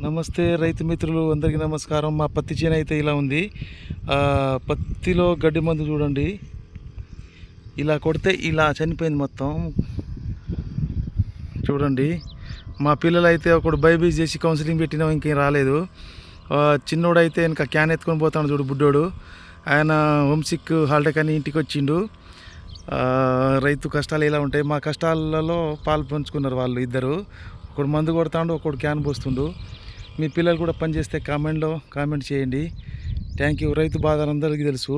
నమస్తే రైతు మిత్రులు అందరికీ నమస్కారం. మా పత్తి చేను అయితే ఇలా ఉంది. పత్తిలో గడ్డి మందు చూడండి, ఇలా కొడితే ఇలా చనిపోయింది మొత్తం. చూడండి, మా పిల్లలు అయితే ఒకడు బైబీస్ చేసి కౌన్సిలింగ్ పెట్టినా ఇంకేం రాలేదు. చిన్నోడు అయితే ఇంకా క్యాన్ ఎత్తుకొని పోతాడు చూడు, బుడ్డోడు. ఆయన హోమ్సిక్ హాలిడే కానీ ఇంటికి వచ్చిండు. రైతు కష్టాలు ఇలా ఉంటాయి. మా కష్టాలలో పాలు పంచుకున్నారు వాళ్ళు ఇద్దరు. ఒకడు మందు కొడతాడు, ఒకడు క్యాన్ పోస్తుండు. మీ పిల్లలు కూడా పనిచేస్తే కామెంట్ చేయండి. Thank you. రైతు బాధ అందరికీ తెలుసు.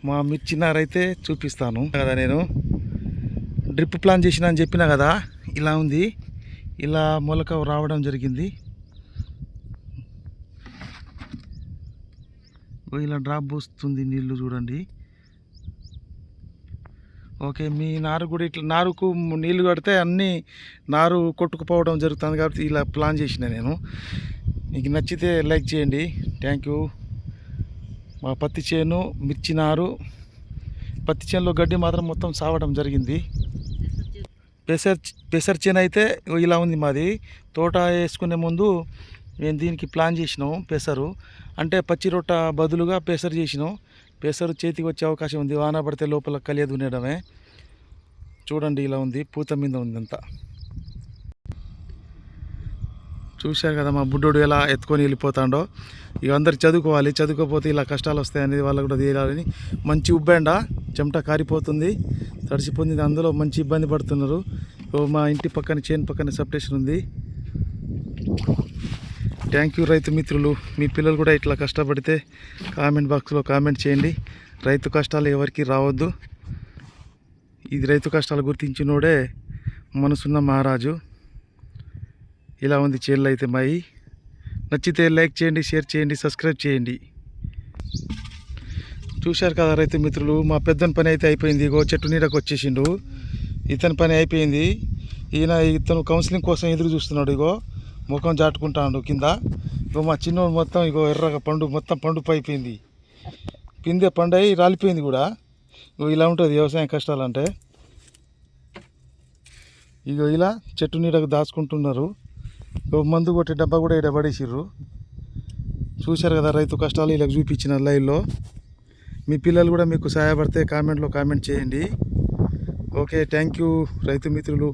మా మిర్చి నారైతే చూపిస్తాను కదా. నేను డ్రిప్ ప్లాన్ చేసిన అని చెప్పినా కదా, ఇలా ఉంది. ఇలా మొలక రావడం జరిగింది. ఇలా డ్రాప్ పోస్తుంది నీళ్ళు చూడండి. ఓకే, మీ నారు కూడా ఇట్లా నారుకు నీళ్ళు కడితే అన్నీ నారు కొట్టుకుపోవడం జరుగుతుంది కాబట్టి ఇలా ప్లాన్ చేసిన నేను. మీకు నచ్చితే లైక్ చేయండి. Thank you. మా పత్తి చేను మిర్చి నారు, పత్తి చేనులో గడ్డి మాత్రం మొత్తం సావడం జరిగింది. పెసర్ చేను అయితే ఇలా ఉంది మాది. తోట వేసుకునే ముందు మేము దీనికి ప్లాన్ చేసినాం. పెసరు అంటే పచ్చి రొట్ట బదులుగా పెసరు చేసినాం. పెసరు చేతికి వచ్చే అవకాశం ఉంది, వాన పడితే లోపల కలియదు ఉండడమే. చూడండి, ఇలా ఉంది, పూత మీద ఉంది అంతా. చూశారు కదా మా బుడ్డోడు ఎలా ఎత్తుకొని వెళ్ళిపోతాడో. ఇక అందరు చదువుకోవాలి, చదువుకోకపోతే ఇలా కష్టాలు వస్తాయి అనేది వాళ్ళకు కూడా తీయాలని. మంచి ఉబ్బెండ, చెమట కారిపోతుంది, తడిసిపోతుంది, అందులో మంచి ఇబ్బంది పడుతున్నారు. మా ఇంటి పక్కన చేను పక్కన సబ్స్టేషన్ ఉంది. థ్యాంక్ యూ రైతు మిత్రులు. మీ పిల్లలు కూడా ఇట్లా కష్టపడితే కామెంట్ బాక్స్లో కామెంట్ చేయండి. రైతు కష్టాలు ఎవరికి రావద్దు. ఇది రైతు కష్టాలు గుర్తించినోడే మనసున్న మహారాజు. ఇలా ఉంది చేనులు అయితే మాయి. నచ్చితే లైక్ చేయండి, షేర్ చేయండి, సబ్స్క్రైబ్ చేయండి. చూశారు కదా రైతు మిత్రులు, మా పెద్దని పని అయితే అయిపోయింది. ఇగో చెట్టు నీడకు వచ్చేసిండు. ఇతని పని అయిపోయింది. ఇతను కౌన్సిలింగ్ కోసం ఎదురు చూస్తున్నాడు. ఇగో ముఖం చాటుకుంటాడు కింద. ఇగో మా చిన్నోడు మొత్తం ఇగో ఎర్రగా మొత్తం పండు అయిపోయింది. పిందె పండు అయి రాలిపోయింది కూడా. ఇగో ఇలా ఉంటుంది వ్యవసాయం కష్టాలు అంటే. ఇగో ఇలా చెట్టు నీడకు దాచుకుంటున్నారు. ఇగో మందు కొట్టే డబ్బా కూడా ఇక్కడ పడేసిర్రు. చూశారు కదా రైతు కష్టాలు ఇలా చూపించిన లైవ్లో. మీ పిల్లలు కూడా మీకు సహాయపడితే కామెంట్లో కామెంట్ చేయండి. ఓకే, థ్యాంక్ యూ రైతు మిత్రులు.